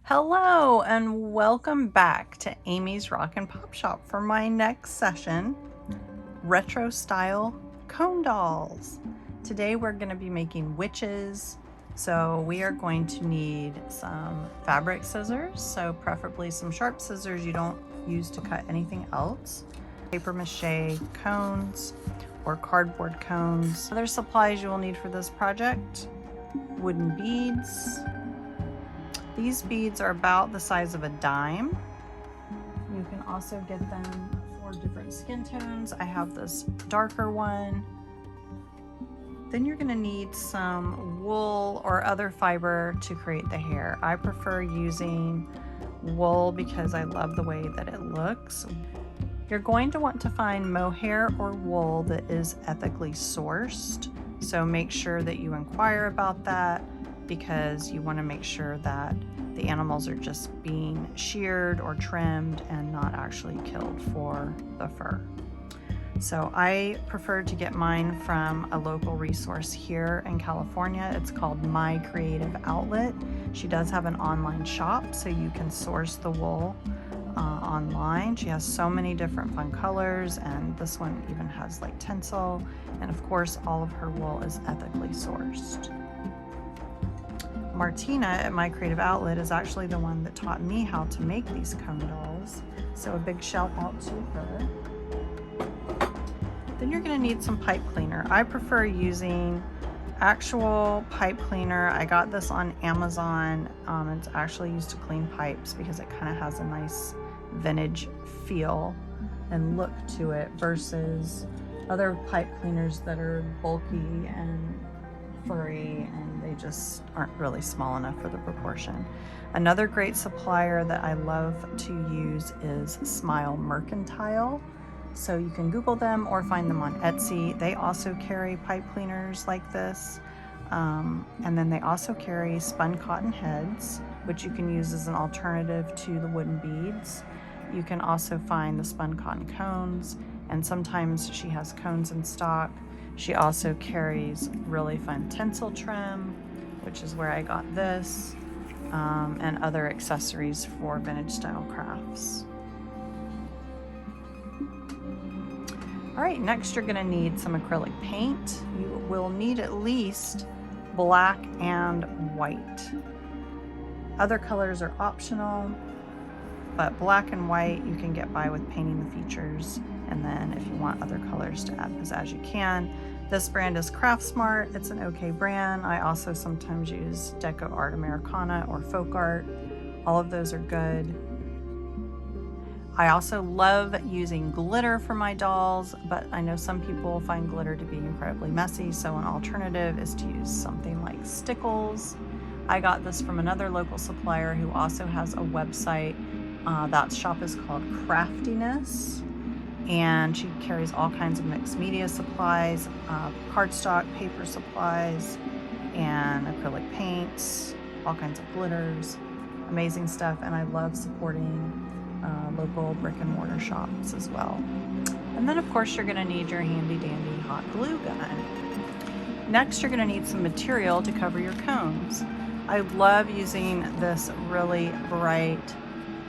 Hello and welcome back to Amy's Rock and Pop Shop for my next session, retro style cone dolls. Today we're going to be making witches, so we are going to need some fabric scissors, so preferably some sharp scissors you don't use to cut anything else, paper mache cones or cardboard cones. Other supplies you will need for this project: wooden beads. These beads are about the size of a dime. You can also get them for different skin tones. I have this darker one. Then you're gonna need some wool or other fiber to create the hair. I prefer using wool because I love the way that it looks. You're going to want to find mohair or wool that is ethically sourced. So make sure that you inquire about that, because you want to make sure that the animals are just being sheared or trimmed and not actually killed for the fur. So I prefer to get mine from a local resource here in California. It's called My Creative Outlet. She does have an online shop, so you can source the wool online. She has so many different fun colors, and this one even has like tinsel. And of course, all of her wool is ethically sourced. Martina at My Creative Outlet is actually the one that taught me how to make these cone dolls, so a big shout out to her. Then you're going to need some pipe cleaner. I prefer using actual pipe cleaner. I got this on Amazon. It's actually used to clean pipes because it kind of has a nice vintage feel and look to it versus other pipe cleaners that are bulky and furry, and they just aren't really small enough for the proportion. Another great supplier that I love to use is Smile Mercantile. So you can Google them or find them on Etsy. They also carry pipe cleaners like this. And then they also carry spun cotton heads, which you can use as an alternative to the wooden beads. You can also find the spun cotton cones, and sometimes she has cones in stock. She also carries really fun tinsel trim, which is where I got this, and other accessories for vintage style crafts. All right, next you're gonna need some acrylic paint. You will need at least black and white. Other colors are optional, but black and white you can get by with painting the features, and then if you want other colors to add as you can. This brand is Craftsmart. It's an okay brand. I also sometimes use Deco Art Americana or Folk Art. All of those are good. I also love using glitter for my dolls, but I know some people find glitter to be incredibly messy, so an alternative is to use something like stickles. I got this from another local supplier who also has a website. That shop is called Craftiness, and she carries all kinds of mixed media supplies, cardstock, paper supplies, and acrylic paints, all kinds of glitters, amazing stuff. And I love supporting local brick and mortar shops as well. And then of course you're gonna need your handy dandy hot glue gun. Next you're gonna need some material to cover your cones. I love using this really bright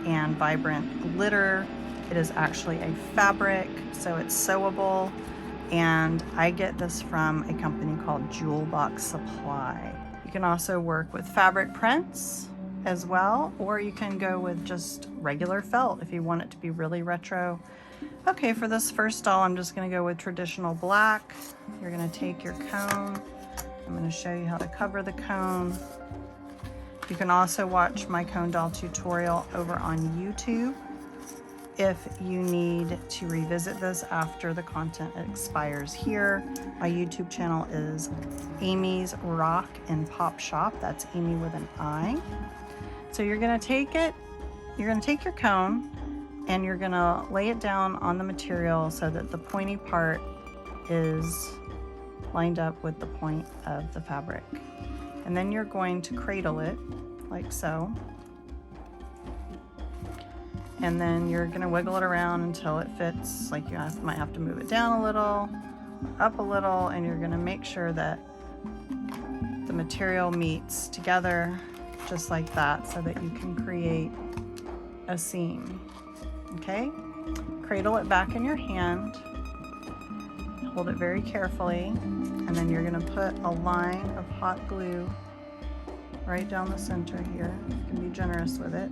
and vibrant glitter. It is actually a fabric, so it's sewable, and I get this from a company called Jewel Box Supply. You can also work with fabric prints as well, or you can go with just regular felt if you want it to be really retro. Okay, for this first doll, I'm just gonna go with traditional black. You're gonna take your cone. I'm gonna show you how to cover the cone. You can also watch my cone doll tutorial over on YouTube if you need to revisit this after the content expires here. My YouTube channel is Amy's Rock and Pop Shop. That's Amy with an I. So you're gonna take it, you're gonna take your cone and you're gonna lay it down on the material so that the pointy part is lined up with the point of the fabric. And then you're going to cradle it like so. And then you're gonna wiggle it around until it fits. Like you might have to move it down a little, up a little, and you're gonna make sure that the material meets together just like that, so that you can create a seam. Okay? Cradle it back in your hand, hold it very carefully, and then you're going to put a line of hot glue right down the center here. You can be generous with it.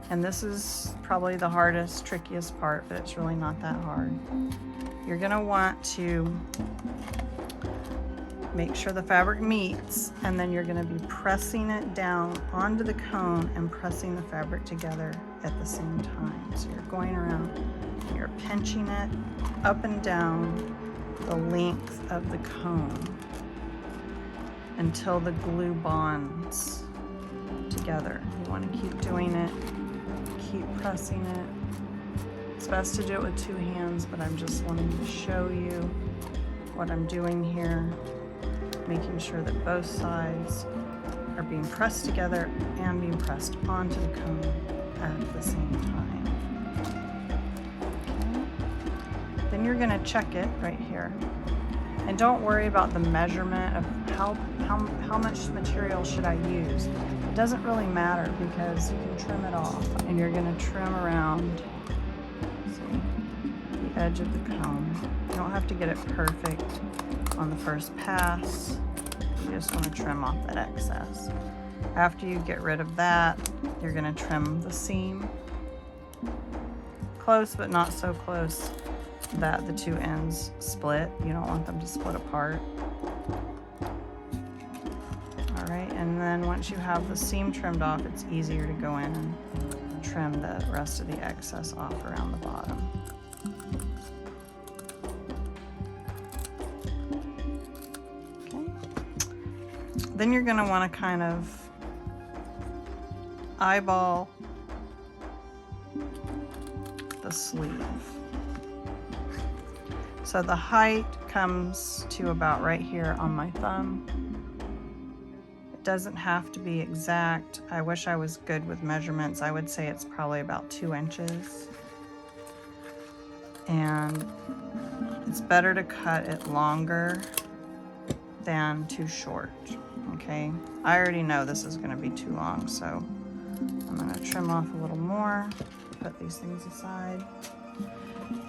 And this is probably the hardest, trickiest part, but it's really not that hard. You're going to want to make sure the fabric meets, and then you're going to be pressing it down onto the cone and pressing the fabric together at the same time. So you're going around, you're pinching it up and down the length of the cone until the glue bonds together. You want to keep doing it, keep pressing it. It's best to do it with two hands, but I'm just wanting to show you what I'm doing here, making sure that both sides are being pressed together and being pressed onto the cone at the same time. Okay. Then you're going to check it right here. And don't worry about the measurement of how much material should I use. It doesn't really matter because you can trim it off. And you're going to trim around, see, the edge of the cone. You don't have to get it perfect on the first pass. You just want to trim off that excess. After you get rid of that, you're going to trim the seam. Close, but not so close that the two ends split. You don't want them to split apart. All right, and then once you have the seam trimmed off, it's easier to go in and trim the rest of the excess off around the bottom. Then you're going to want to kind of eyeball the sleeve. So the height comes to about right here on my thumb. It doesn't have to be exact. I wish I was good with measurements. I would say it's probably about 2 inches. And it's better to cut it longer than too short. Okay, I already know this is going to be too long, so I'm going to trim off a little more, put these things aside,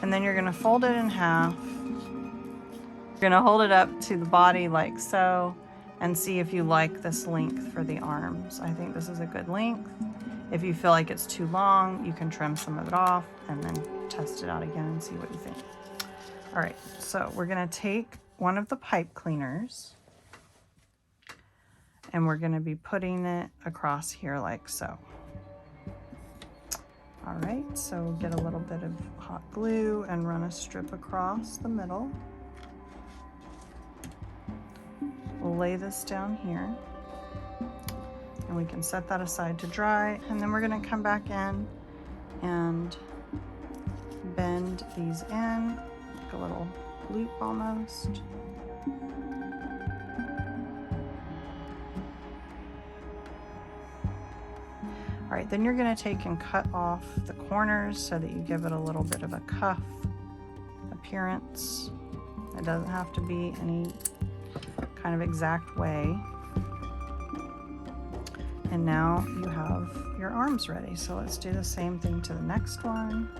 and then you're going to fold it in half. You're going to hold it up to the body like so and see if you like this length for the arms. I think this is a good length. If you feel like it's too long, you can trim some of it off and then test it out again and see what you think. All right, so we're going to take one of the pipe cleaners, and we're going to be putting it across here like so. All right, so get a little bit of hot glue and run a strip across the middle. We'll lay this down here, and we can set that aside to dry, and then we're going to come back in and bend these in, like a little loop almost. All right, then you're going to take and cut off the corners so that you give it a little bit of a cuff appearance. It doesn't have to be any kind of exact way. And now you have your arms ready. So let's do the same thing to the next one.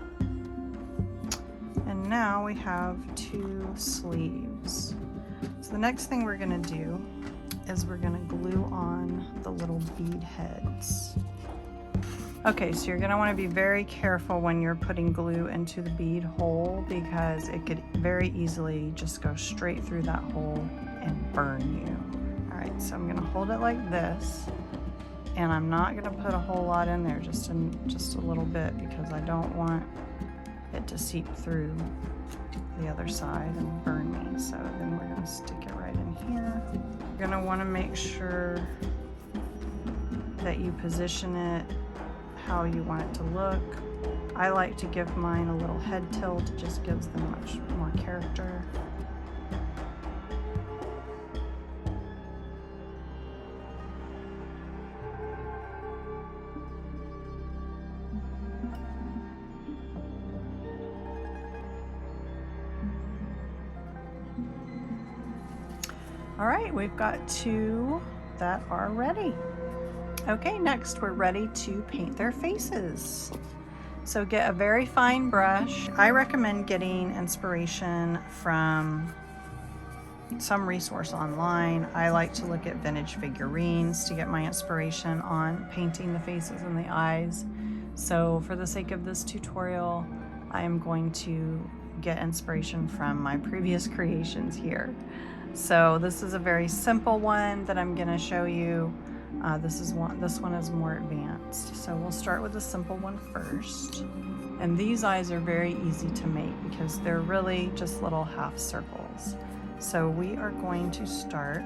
And now we have 2 sleeves. So the next thing we're going to do is we're going to glue on the little bead heads. Okay, so you're going to want to be very careful when you're putting glue into the bead hole, because it could very easily just go straight through that hole and burn you. All right, so I'm going to hold it like this, and I'm not going to put a whole lot in there, just a little bit, because I don't want it to seep through the other side and burn me. So then we're going to stick it right in here. You're going to want to make sure that you position it how you want it to look. I like to give mine a little head tilt. It just gives them much more character. All right, we've got 2 that are ready. Okay, next we're ready to paint their faces. So get a very fine brush. I recommend getting inspiration from some resource online. I like to look at vintage figurines to get my inspiration on painting the faces and the eyes. So for the sake of this tutorial, I am going to get inspiration from my previous creations here. So this is a very simple one that I'm going to show you. This one is more advanced. So we'll start with the simple one first. And these eyes are very easy to make because they're really just little half circles. So we are going to start.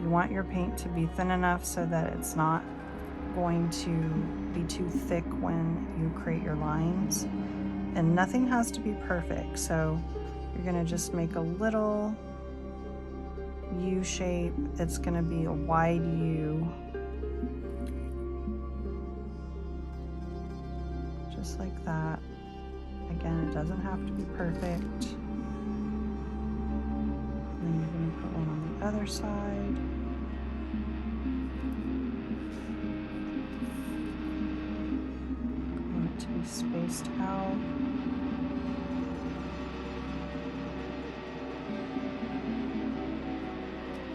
You want your paint to be thin enough so that it's not going to be too thick when you create your lines. And nothing has to be perfect. So you're going to just make a little U shape. It's going to be a wide U. Just like that. Again, it doesn't have to be perfect. And then you're going to put one on the other side. Want it to be spaced out.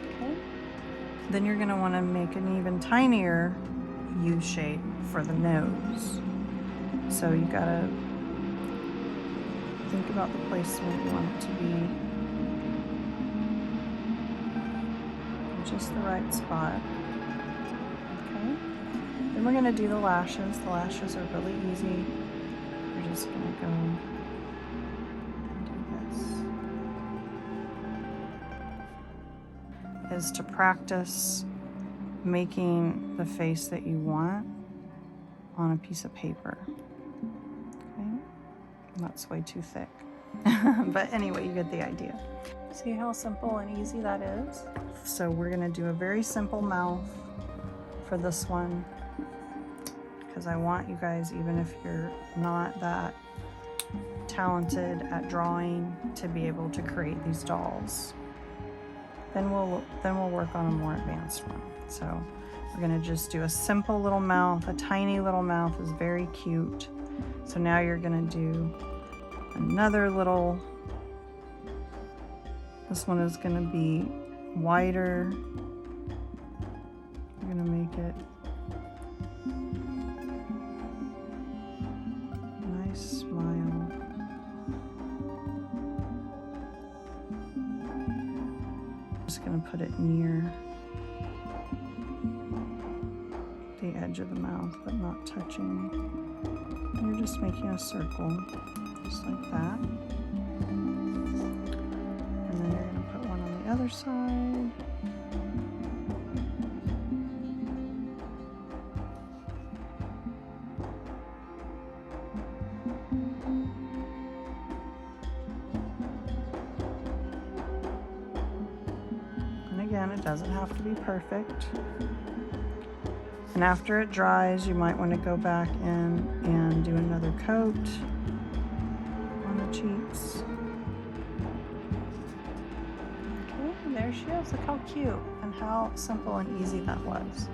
Okay. Then you're going to want to make an even tinier U shape for the nose. So you gotta think about the placement. You want it to be in just the right spot. Okay. Then we're gonna do the lashes. The lashes are really easy. We're just gonna go and do this. Is to practice making the face that you want on a piece of paper. That's way too thick. But anyway, you get the idea. See how simple and easy that is? So we're gonna do a very simple mouth for this one because I want you guys, even if you're not that talented at drawing, to be able to create these dolls. Then we'll work on a more advanced one. So we're gonna just do a simple little mouth. A tiny little mouth is very cute. So now you're gonna do another little, this one is gonna be wider. You're gonna make it a nice smile. Just gonna put it near the edge of the mouth, but not touching. And you're just making a circle, just like that. And then you're going to put one on the other side. And again, it doesn't have to be perfect. And after it dries, you might want to go back in and do another coat on the cheeks. Okay, and there she is. Look how cute and how simple and easy that was.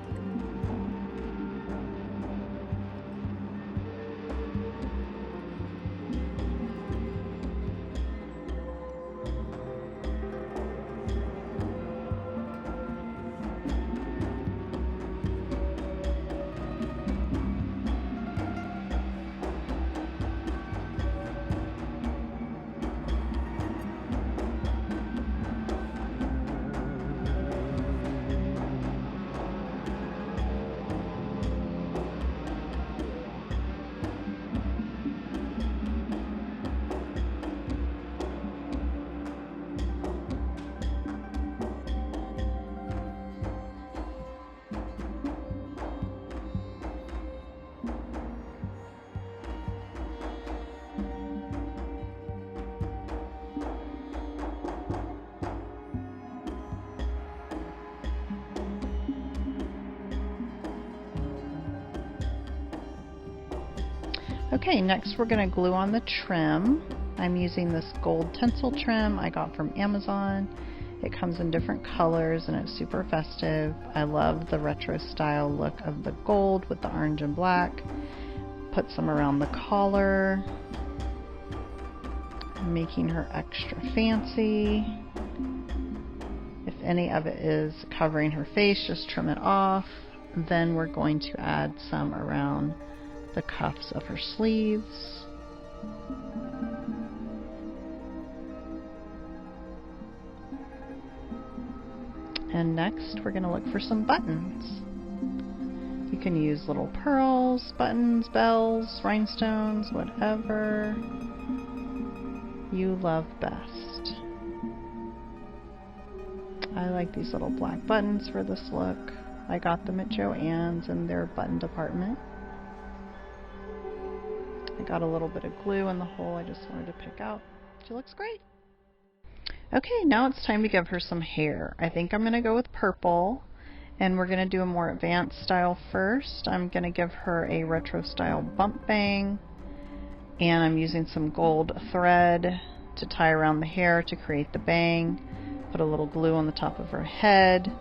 Okay, next we're going to glue on the trim. I'm using this gold tinsel trim I got from Amazon, It comes in different colors and it's super festive. I love the retro style look of the gold with the orange and black. Put some around the collar, making her extra fancy. If any of it is covering her face, just trim it off. Then we're going to add some around the cuffs of her sleeves. And next we're going to look for some buttons. You can use little pearls, buttons, bells, rhinestones, whatever you love best. I like these little black buttons for this look. I got them at Joann's in their button department. I got a little bit of glue in the hole I just wanted to pick out. She looks great. Okay, now it's time to give her some hair. I think I'm going to go with purple, and we're going to do a more advanced style first. I'm going to give her a retro style bump bang, and I'm using some gold thread to tie around the hair to create the bang. Put a little glue on the top of her head,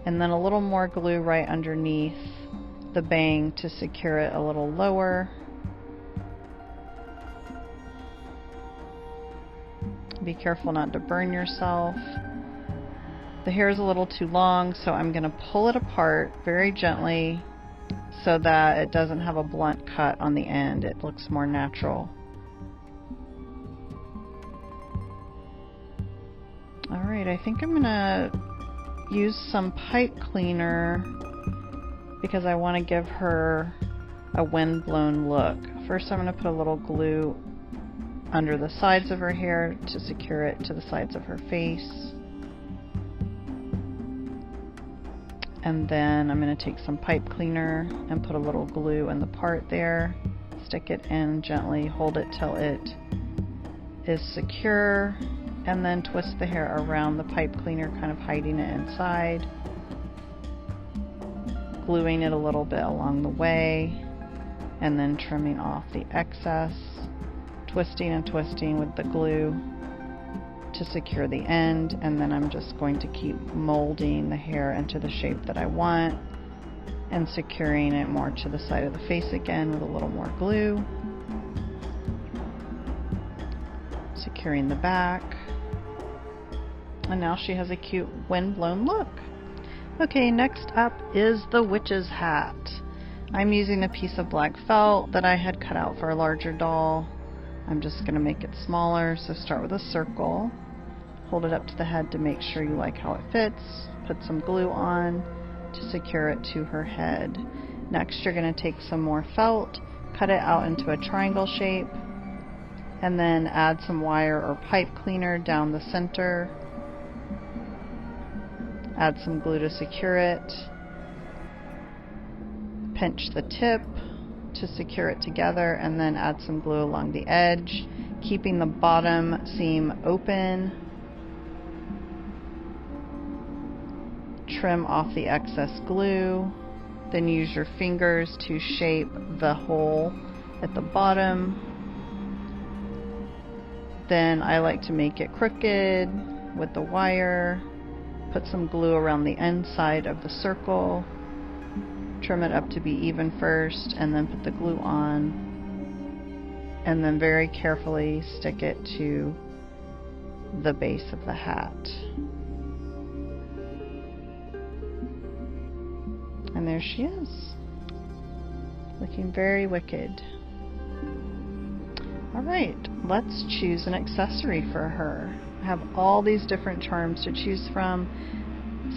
and then a little more glue right underneath the bang to secure it a little lower. Be careful not to burn yourself. The hair is a little too long, so I'm going to pull it apart very gently so that it doesn't have a blunt cut on the end. It looks more natural. Alright, I think I'm going to use some pipe cleaner because I want to give her a wind-blown look. First I'm going to put a little glue under the sides of her hair to secure it to the sides of her face. And then I'm going to take some pipe cleaner and put a little glue in the part there, stick it in gently, hold it till it is secure, and then twist the hair around the pipe cleaner, kind of hiding it inside, gluing it a little bit along the way, and then trimming off the excess. Twisting and twisting with the glue to secure the end, and then I'm just going to keep molding the hair into the shape that I want and securing it more to the side of the face again with a little more glue. Securing the back. And now she has a cute wind-blown look. Okay, next up is the witch's hat. I'm using a piece of black felt that I had cut out for a larger doll. I'm just going to make it smaller, so start with a circle, hold it up to the head to make sure you like how it fits, put some glue on to secure it to her head. Next you're going to take some more felt, cut it out into a triangle shape, and then add some wire or pipe cleaner down the center, add some glue to secure it, pinch the tip to secure it together, and then add some glue along the edge, keeping the bottom seam open. Trim off the excess glue, then use your fingers to shape the hole at the bottom. Then I like to make it crooked with the wire, put some glue around the inside of the circle, trim it up to be even first, and then put the glue on, and then very carefully stick it to the base of the hat. And there she is, looking very wicked. Alright, let's choose an accessory for her. I have all these different charms to choose from.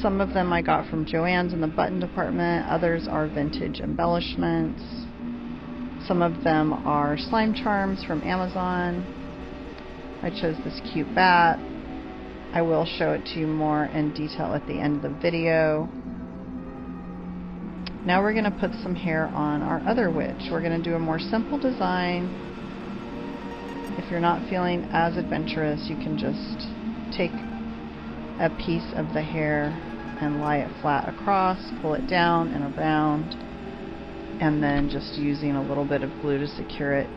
Some of them I got from Joann's in the button department, others are vintage embellishments. Some of them are slime charms from Amazon. I chose this cute bat. I will show it to you more in detail at the end of the video. Now we're going to put some hair on our other witch. We're going to do a more simple design. If you're not feeling as adventurous, you can just take a piece of the hair and lie it flat across, pull it down and around, and then just using a little bit of glue to secure it.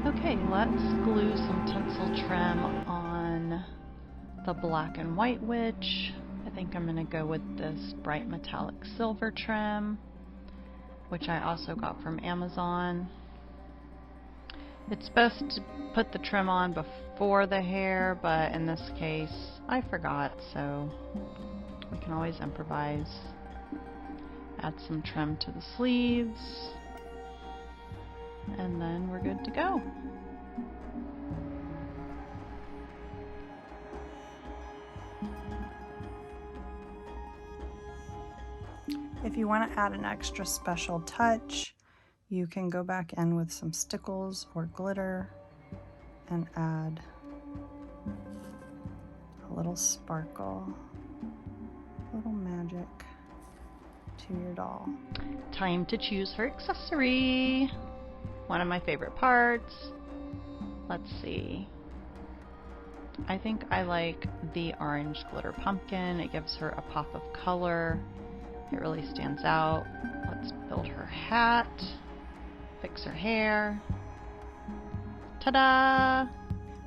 Okay, let's glue some tinsel trim on the black and white witch. I think I'm gonna go with this bright metallic silver trim, which I also got from Amazon. It's best to put the trim on before the hair, but in this case I forgot, so we can always improvise. Add some trim to the sleeves, and then we're good to go. If you want to add an extra special touch, you can go back in with some stickles or glitter and add a little sparkle, a little magic to your doll. Time to choose her accessory. One of my favorite parts. Let's see. I think I like the orange glitter pumpkin. It gives her a pop of color. It really stands out. Let's build her hat. Fix her hair. Ta-da!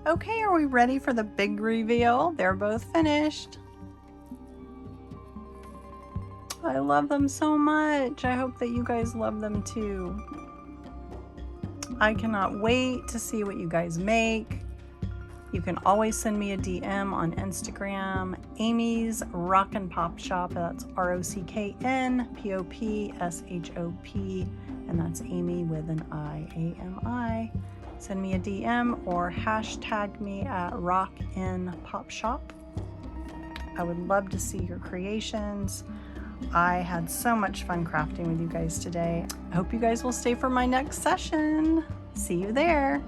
Okay, are we ready for the big reveal? They're both finished. I love them so much. I hope that you guys love them too. I cannot wait to see what you guys make. You can always send me a DM on Instagram, Amy's Rockin' Pop Shop. That's ROCKNPOPSHOP, and that's Amy with an I-A-M-I. Send me a DM or hashtag me at RockinPopShop. I would love to see your creations. I had so much fun crafting with you guys today. I hope you guys will stay for my next session. See you there.